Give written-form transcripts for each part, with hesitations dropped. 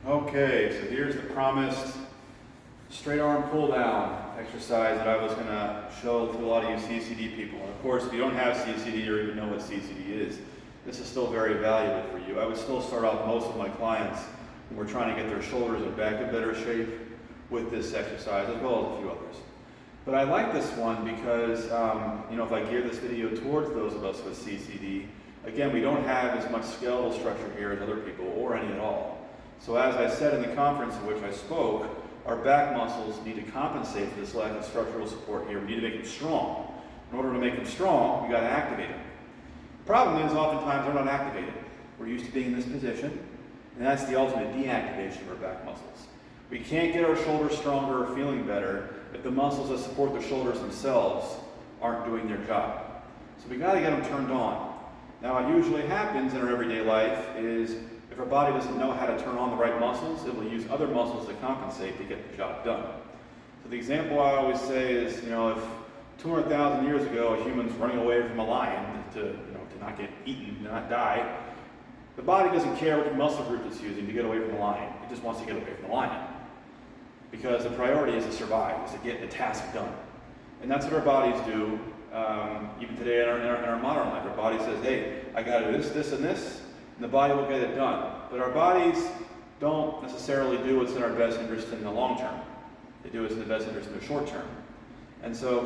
Okay, so here's the promised straight arm pull down exercise that I was going to show to a lot of you CCD people. And of course, if you don't have CCD or even know what CCD is, this is still very valuable for you. I would still start off most of my clients when we're trying to get their shoulders and back in better shape with this exercise, as well as a few others. But I like this one because, if I gear this video towards those of us with CCD, again, we don't have as much skeletal structure here as other people, or any at all. So as I said in the conference in which I spoke, our back muscles need to compensate for this lack of structural support here. We need to make them strong. In order to make them strong, we got to activate them. The problem is oftentimes they're not activated. We're used to being in this position, and that's the ultimate deactivation of our back muscles. We can't get our shoulders stronger or feeling better if the muscles that support the shoulders themselves aren't doing their job. So we got to get them turned on. Now what usually happens in our everyday life is if our body doesn't know how to turn on the right muscles, it will use other muscles to compensate to get the job done. So the example I always say is, if 200,000 years ago a human's running away from a lion to not get eaten, to not die, the body doesn't care which muscle group it's using to get away from the lion. It just wants to get away from the lion. Because the priority is to survive, is to get the task done. And that's what our bodies do, even today in our modern life. Our body says, hey, I got to do this, this, and this, and the body will get it done. But our bodies don't necessarily do what's in our best interest in the long term. They do what's in the best interest in the short term. And so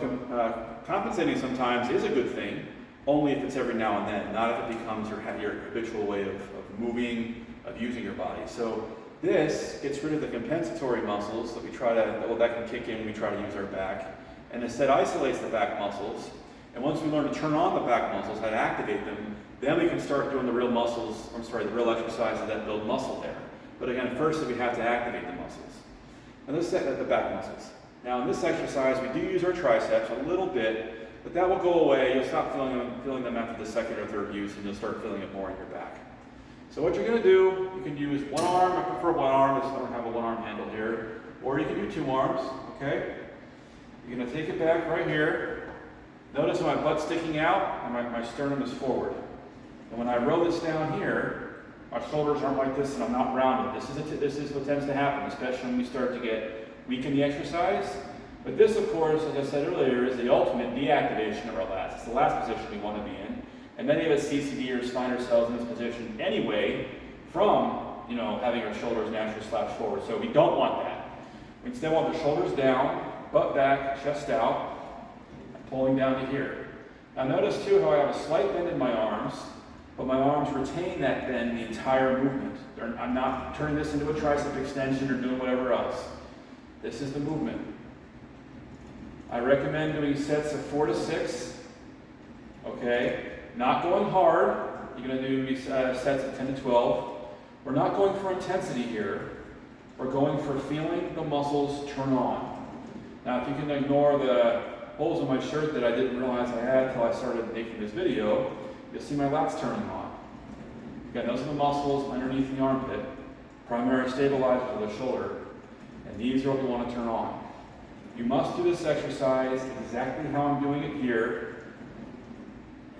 compensating sometimes is a good thing, only if it's every now and then, not if it becomes your habitual way of moving, of using your body. So this gets rid of the compensatory muscles that can kick in when we try to use our back, and instead isolates the back muscles. And once we learn to turn on the back muscles, how to activate them, then we can start doing the real exercises that build muscle there. But again, first we have to activate the muscles. And let's set the back muscles. Now in this exercise, we do use our triceps a little bit, but that will go away. You'll stop feeling them after the second or third use, and you'll start feeling it more in your back. So what you're going to do, you can use one arm. I prefer one arm, I don't have a one arm handle here. Or you can do two arms, okay? You're going to take it back right here. Notice my butt's sticking out and my sternum is forward. And when I row this down here, my shoulders aren't like this and I'm not rounded. This is what tends to happen, especially when we start to get weak in the exercise. But this, of course, as I said earlier, is the ultimate deactivation of our lats. It's the last position we want to be in. And many of us CCD or spine ourselves in this position anyway from, having our shoulders naturally slouched forward. So we don't want that. We instead want the shoulders down, butt back, chest out, and pulling down to here. Now notice too how I have a slight bend in my arms, but my arms retain that bend the entire movement. I'm not turning this into a tricep extension or doing whatever else. This is the movement. I recommend doing sets of 4 to 6, okay? Not going hard. You're going to do sets of 10 to 12. We're not going for intensity here. We're going for feeling the muscles turn on. Now, if you can ignore the holes in my shirt that I didn't realize I had until I started making this video, you'll see my lats turning on. Again, those are the muscles underneath the armpit, primary stabilizers of the shoulder, and these are what we want to turn on. You must do this exercise exactly how I'm doing it here.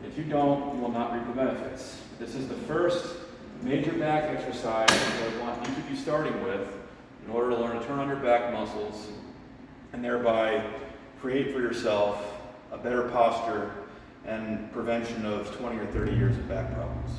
If you don't, you will not reap the benefits. This is the first major back exercise that I want each of you starting with in order to learn to turn on your back muscles and thereby create for yourself a better posture and prevention of 20 or 30 years of back problems.